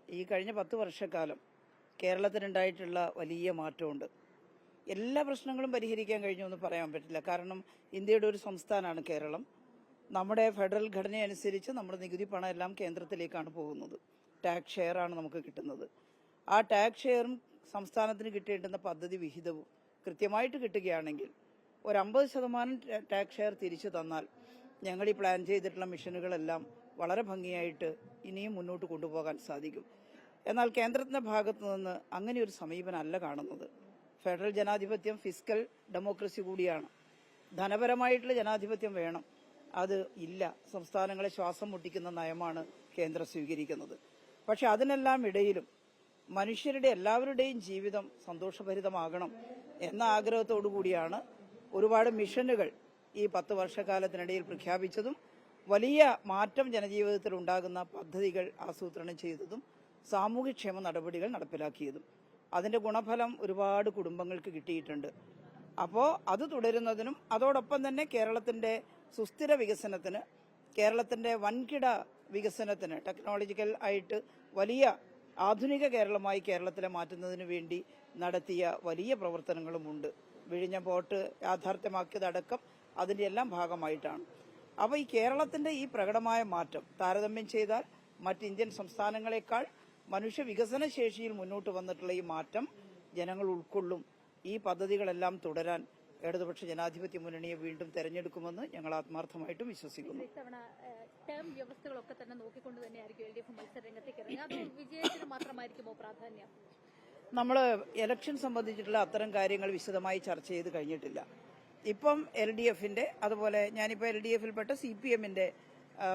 ഈ കഴിഞ്ഞ 10 വർഷക്കാലം കേരളത്തിനുണ്ടായിട്ടുള്ള വലിയ മാറ്റമുണ്ട്. എല്ലാ പ്രശ്നങ്ങളും പരിഹരിക്കാൻ കഴിഞ്ഞു എന്ന് പറയാൻ പറ്റില്ല. കാരണം ഇന്ത്യയുടെ ഒരു സംസ്ഥാനമാണ് കേരളം. നമ്മുടെ ഫെഡറൽ ഘടനയനുസരിച്ച് നമ്മുടെ നികുതി പണം എല്ലാം കേന്ദ്രത്തിലേക്കാണ് പോകുന്നത്. ടാക്സ് ഷെയർ ആണ് നമുക്ക് കിട്ടുന്നത്. ആ ടാക്സ് ഷെയറും സംസ്ഥാനത്തിന് കിട്ടേണ്ടുന്ന പദ്ധതി വിഹിതവും കൃത്യമായിട്ട് കിട്ടുകയാണെങ്കിൽ ഒരു 50% ടാക്സ് ഷെയർ തിരിച്ചു തന്നാൽ ഞങ്ങൾ ഈ പ്ലാൻ ചെയ്തിട്ടുള്ള മിഷനുകളെല്ലാം വളരെ ഭംഗിയായിട്ട് ഇനിയും മുന്നോട്ട് കൊണ്ടുപോകാൻ സാധിക്കും. എന്നാൽ കേന്ദ്രത്തിന്റെ ഭാഗത്തു നിന്ന് അങ്ങനെ ഒരു സമീപനമല്ല കാണുന്നത്. ഫെഡറൽ ജനാധിപത്യം ഫിസ്ക്കൽ ഡെമോക്രസി കൂടിയാണ്. ധനപരമായിട്ടുള്ള ജനാധിപത്യം വേണം, അത് ഇല്ല. സംസ്ഥാനങ്ങളെ ശ്വാസം മുട്ടിക്കുന്ന നയമാണ് കേന്ദ്രം സ്വീകരിക്കുന്നത്. പക്ഷെ അതിനെല്ലാം ഇടയിലും മനുഷ്യരുടെ എല്ലാവരുടെയും ജീവിതം സന്തോഷഭരിതമാകണം എന്ന ആഗ്രഹത്തോടു കൂടിയാണ് ഒരുപാട് മിഷനുകൾ ഈ 10 വർഷക്കാലത്തിനിടയിൽ പ്രഖ്യാപിച്ചതും വലിയ മാറ്റം ജനജീവിതത്തിൽ ഉണ്ടാകുന്ന പദ്ധതികൾ ആസൂത്രണം ചെയ്തതും സാമൂഹ്യക്ഷേമ നടപടികൾ നടപ്പിലാക്കിയതും. അതിന്റെ ഗുണഫലം ഒരുപാട് കുടുംബങ്ങൾക്ക് കിട്ടിയിട്ടുണ്ട്. അപ്പോൾ അത് തുടരുന്നതിനും അതോടൊപ്പം തന്നെ കേരളത്തിന്റെ സുസ്ഥിര വികസനത്തിന്, കേരളത്തിന്റെ വൻകിട വികസനത്തിന്, ടെക്നോളജിക്കൽ ആയിട്ട് വലിയ ആധുനിക കേരളമായി കേരളത്തിലെ മാറ്റുന്നതിന് വേണ്ടി നടത്തിയ വലിയ പ്രവർത്തനങ്ങളുമുണ്ട്. വിഴിഞ്ഞ പോർട്ട് യാഥാർത്ഥ്യമാക്കിയതടക്കം അതിന്റെ എല്ലാം ഭാഗമായിട്ടാണ്. അപ്പോൾ ഈ കേരളത്തിന്റെ ഈ പ്രകടമായ മാറ്റം താരതമ്യം ചെയ്താൽ മറ്റ് ഇന്ത്യൻ സംസ്ഥാനങ്ങളെക്കാൾ മനുഷ്യ വികസന ശേഷിയിൽ മുന്നോട്ട് വന്നിട്ടുള്ള ഈ മാറ്റം ജനങ്ങൾ ഉൾക്കൊള്ളും. ഈ പദ്ധതികളെല്ലാം തുടരാൻ ഇടതുപക്ഷ ജനാധിപത്യ മുന്നണിയെ വീണ്ടും തെരഞ്ഞെടുക്കുമെന്ന് ഞങ്ങൾ ആത്മാർത്ഥമായിട്ടും വിശ്വസിക്കുന്നു. ടേം വ്യവസ്ഥകളൊക്കെ തന്നെ നോക്കിക്കൊണ്ട് തന്നെയായിരിക്കും LDF മത്സരരംഗത്തേക്ക് ഇറങ്ങുക. അത് വിജയത്തിന് മാത്രമായിരിക്കുമോ പ്രാധാന്യം? നമ്മൾ ഇലക്ഷൻ സംബന്ധിച്ചിട്ടുള്ള അത്തരം കാര്യങ്ങൾ വിശദമായി ചർച്ച ചെയ്ത് കഴിഞ്ഞിട്ടില്ല. ഇപ്പം LDFന്റെ, അതുപോലെ ഞാനിപ്പോൾ LDFിൽപ്പെട്ട CPMന്റെ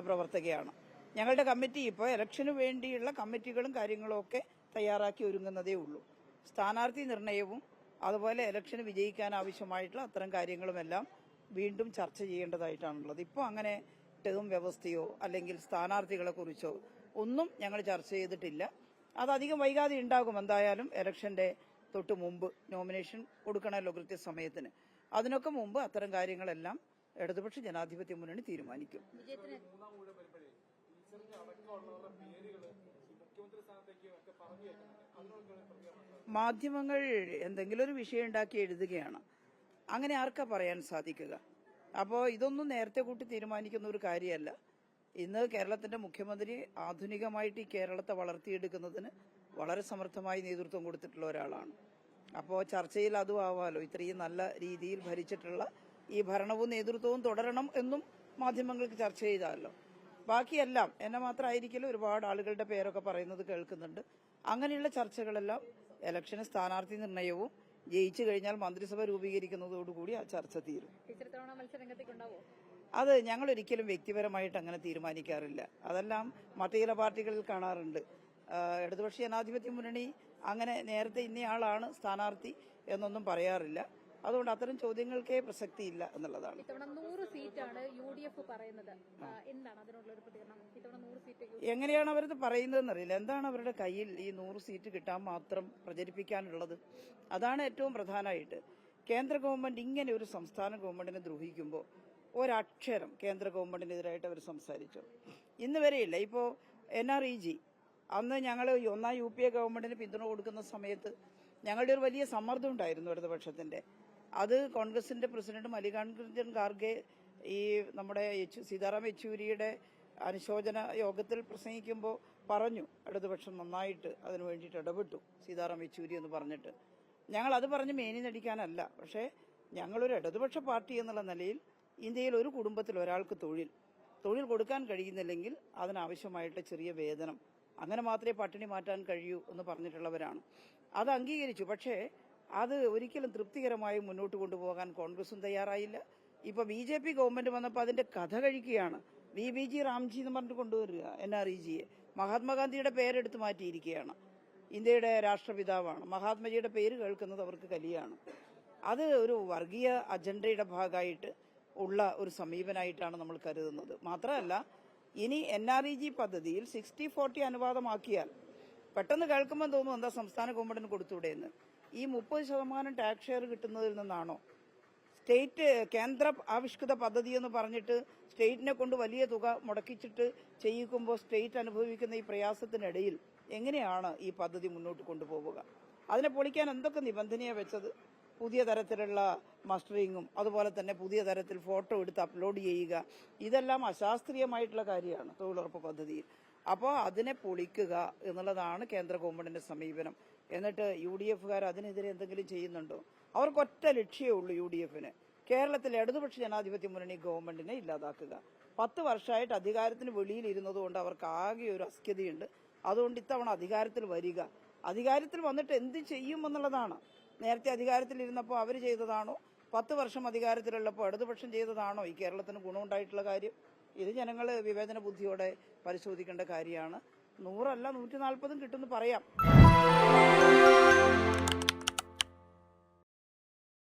പ്രവർത്തകയാണ്. ഞങ്ങളുടെ കമ്മിറ്റി ഇപ്പോൾ ഇലക്ഷന് വേണ്ടിയുള്ള കമ്മിറ്റികളും കാര്യങ്ങളും ഒക്കെ തയ്യാറാക്കി ഒരുങ്ങുന്നതേ ഉള്ളൂ. സ്ഥാനാർത്ഥി നിർണയവും അതുപോലെ ഇലക്ഷന് വിജയിക്കാൻ ആവശ്യമായിട്ടുള്ള അത്തരം കാര്യങ്ങളുമെല്ലാം വീണ്ടും ചർച്ച ചെയ്യേണ്ടതായിട്ടാണുള്ളത്. ഇപ്പോൾ അങ്ങനെ ടേം വ്യവസ്ഥയോ അല്ലെങ്കിൽ സ്ഥാനാർത്ഥികളെ കുറിച്ചോ ഒന്നും ഞങ്ങൾ ചർച്ച ചെയ്തിട്ടില്ല. അതധികം വൈകാതെ ഉണ്ടാകും. എന്തായാലും ഇലക്ഷന്റെ തൊട്ട് മുമ്പ് നോമിനേഷൻ കൊടുക്കണമല്ലോ കൃത്യസമയത്തിന്. അതിനൊക്കെ മുമ്പ് അത്തരം കാര്യങ്ങളെല്ലാം ഇടതുപക്ഷ ജനാധിപത്യ മുന്നണി തീരുമാനിക്കും. മാധ്യമങ്ങൾ എന്തെങ്കിലും ഒരു വിഷയം ഉണ്ടാക്കി എഴുതുകയാണ്. അങ്ങനെ ആർക്കാ പറയാൻ സാധിക്കുക? അപ്പോൾ ഇതൊന്നും നേരത്തെ കൂട്ടി തീരുമാനിക്കുന്ന ഒരു കാര്യമല്ല. ഇന്ന് കേരളത്തിന്റെ മുഖ്യമന്ത്രി ആധുനികമായിട്ട് ഈ കേരളത്തെ വളർത്തിയെടുക്കുന്നതിന് വളരെ സമർത്ഥമായി നേതൃത്വം കൊടുത്തിട്ടുള്ള ഒരാളാണ്. അപ്പോൾ ചർച്ചയിൽ അതും ആവാലോ. ഇത്രയും നല്ല രീതിയിൽ ഭരിച്ചിട്ടുള്ള ഈ ഭരണവും നേതൃത്വവും തുടരണം എന്നും മാധ്യമങ്ങൾക്ക് ചർച്ച ചെയ്താലോ. ബാക്കിയെല്ലാം എന്നെ മാത്രമായിരിക്കില്ല, ഒരുപാട് ആളുകളുടെ പേരൊക്കെ പറയുന്നത് കേൾക്കുന്നുണ്ട്. അങ്ങനെയുള്ള ചർച്ചകളെല്ലാം ഇലക്ഷന് സ്ഥാനാർത്ഥി നിർണയവും ജയിച്ചു കഴിഞ്ഞാൽ മന്ത്രിസഭ രൂപീകരിക്കുന്നതോടുകൂടി ആ ചർച്ച തീരും. അത് ഞങ്ങൾ ഒരിക്കലും വ്യക്തിപരമായിട്ട് അങ്ങനെ തീരുമാനിക്കാറില്ല. അതെല്ലാം മറ്റു ചില പാർട്ടികളിൽ കാണാറുണ്ട്. ഇടതുപക്ഷ ജനാധിപത്യ മുന്നണി അങ്ങനെ നേരത്തെ ഇന്നയാളാണ് സ്ഥാനാർത്ഥി എന്നൊന്നും പറയാറില്ല. അതുകൊണ്ട് അത്തരം ചോദ്യങ്ങൾക്കേ പ്രസക്തിയില്ല എന്നുള്ളതാണ്. ഇത്തവണ 100 സീറ്റാണ് UDF പറയുന്നത്. എന്താണ് അതിനുള്ള ഒരു പ്രതികരണം? ഇത്തവണ 100 സീറ്റ് എങ്ങനെയാണ് അവരത് പറയുന്നതെന്നറിയില്ല. എന്താണ് അവരുടെ കയ്യിൽ ഈ 100 സീറ്റ് കിട്ടാൻ മാത്രം പ്രചരിപ്പിക്കാനുള്ളത്? അതാണ് ഏറ്റവും പ്രധാനമായിട്ട്. കേന്ദ്ര ഗവൺമെന്റ് ഇങ്ങനെ ഒരു സംസ്ഥാന ഗവൺമെന്റിനെ ദ്രോഹിക്കുമ്പോൾ ഒരക്ഷരം കേന്ദ്ര ഗവൺമെന്റിനെതിരായിട്ട് അവർ സംസാരിച്ചു ഇന്ന് വരെയില്ല. ഇപ്പോൾ NREG അന്ന് ഞങ്ങൾ ഒന്നാം UPA ഗവൺമെന്റിന് പിന്തുണ കൊടുക്കുന്ന സമയത്ത് ഞങ്ങളുടെ ഒരു വലിയ സമ്മർദ്ദം ഉണ്ടായിരുന്നു ഇടതുപക്ഷത്തിന്റെ. അത് കോൺഗ്രസിന്റെ പ്രസിഡന്റ് മല്ലികാർജ്ജുൻ ഖാർഗെ ഈ നമ്മുടെ സീതാറാം യെച്ചൂരിയുടെ അനുശോചന യോഗത്തിൽ പ്രസംഗിക്കുമ്പോൾ പറഞ്ഞു, ഇടതുപക്ഷം നന്നായിട്ട് അതിനു വേണ്ടിയിട്ട് ഇടപെട്ടു സീതാറാം യെച്ചൂരി എന്ന് പറഞ്ഞിട്ട്. ഞങ്ങൾ അത് പറഞ്ഞ് മേനി നടിക്കാനല്ല, പക്ഷേ ഞങ്ങളൊരു ഇടതുപക്ഷ പാർട്ടി എന്നുള്ള നിലയിൽ ഇന്ത്യയിൽ ഒരു കുടുംബത്തിൽ ഒരാൾക്ക് തൊഴിൽ കൊടുക്കാൻ കഴിയുന്നില്ലെങ്കിൽ അതിനാവശ്യമായിട്ട് ചെറിയ വേതനം, അങ്ങനെ മാത്രമേ പട്ടിണി മാറ്റാൻ കഴിയൂ എന്ന് പറഞ്ഞിട്ടുള്ളവരാണ്. അത് അംഗീകരിച്ചു. പക്ഷേ അത് ഒരിക്കലും തൃപ്തികരമായി മുന്നോട്ട് കൊണ്ടുപോകാൻ കോൺഗ്രസും തയ്യാറായില്ല. ഇപ്പൊ BJP ഗവൺമെന്റ് വന്നപ്പോൾ അതിന്റെ കഥ കഴിക്കുകയാണ്. VBG റാംജി എന്ന് പറഞ്ഞിട്ട് കൊണ്ടുവരിക NREGയെ. മഹാത്മാഗാന്ധിയുടെ പേരെടുത്ത് മാറ്റിയിരിക്കുകയാണ്. ഇന്ത്യയുടെ രാഷ്ട്രപിതാവാണ്. മഹാത്മജിയുടെ പേര് കേൾക്കുന്നത് അവർക്ക് കലിയാണ്. അത് ഒരു വർഗീയ അജണ്ടയുടെ ഭാഗമായിട്ട് ഉള്ള ഒരു സമീപനമായിട്ടാണ് നമ്മൾ കരുതുന്നത്. മാത്രമല്ല, ഇനി NREG പദ്ധതിയിൽ 60-40 അനുവാദമാക്കിയാൽ പെട്ടെന്ന് കേൾക്കുമ്പോൾ തോന്നും എന്താ സംസ്ഥാന ഗവൺമെന്റിന് കൊടുത്തൂടെ എന്ന്. ഈ 30% ടാക്സ് ഷെയർ കിട്ടുന്നതിൽ നിന്നാണോ? സ്റ്റേറ്റ് കേന്ദ്ര ആവിഷ്കൃത പദ്ധതി എന്ന് പറഞ്ഞിട്ട് സ്റ്റേറ്റിനെ കൊണ്ട് വലിയ തുക മുടക്കിച്ചിട്ട് ചെയ്യിക്കുമ്പോൾ സ്റ്റേറ്റ് അനുഭവിക്കുന്ന ഈ പ്രയാസത്തിനിടയിൽ എങ്ങനെയാണ് ഈ പദ്ധതി മുന്നോട്ട് കൊണ്ടുപോവുക? അതിനെ പൊളിക്കാൻ എന്തൊക്കെ നിബന്ധനയാണ് വെച്ചത്? പുതിയ തരത്തിലുള്ള മസ്റ്ററിങ്ങും അതുപോലെ തന്നെ പുതിയ തരത്തിൽ ഫോട്ടോ എടുത്ത് അപ്ലോഡ് ചെയ്യുക, ഇതെല്ലാം അശാസ്ത്രീയമായിട്ടുള്ള കാര്യമാണ് തൊഴിലുറപ്പ് പദ്ധതിയിൽ. അപ്പോൾ അതിനെ പൊളിക്കുക എന്നുള്ളതാണ് കേന്ദ്ര ഗവൺമെന്റിന്റെ സമീപനം. എന്നിട്ട് UDF-കാർ അതിനെതിരെ എന്തെങ്കിലും ചെയ്യുന്നുണ്ടോ? അവർക്കൊറ്റ ലക്ഷ്യമേ ഉള്ളൂ UDF-ന്, കേരളത്തിലെ ഇടതുപക്ഷ ജനാധിപത്യ മുന്നണി ഗവൺമെന്റിനെ ഇല്ലാതാക്കുക. 10 വർഷമായിട്ട് അധികാരത്തിന് വെളിയിലിരുന്നതുകൊണ്ട് അവർക്ക് ആകെ ഒരു അസ്ക്യതയുണ്ട്. അതുകൊണ്ട് ഇത്തവണ അധികാരത്തിൽ വരിക, അധികാരത്തിൽ വന്നിട്ട് എന്ത് ചെയ്യും എന്നുള്ളതാണ്. നേരത്തെ അധികാരത്തിലിരുന്നപ്പോൾ അവർ ചെയ്തതാണോ, 10 വർഷം അധികാരത്തിലുള്ളപ്പോൾ ഇടതുപക്ഷം ചെയ്തതാണോ ഈ കേരളത്തിന് ഗുണമുണ്ടായിട്ടുള്ള കാര്യം? ഇത് ജനങ്ങൾ വിവേചന ബുദ്ധിയോടെ പരിശോധിക്കേണ്ട കാര്യമാണ്. 100 അല്ല 140 കിട്ടുമെന്ന് പറയാം.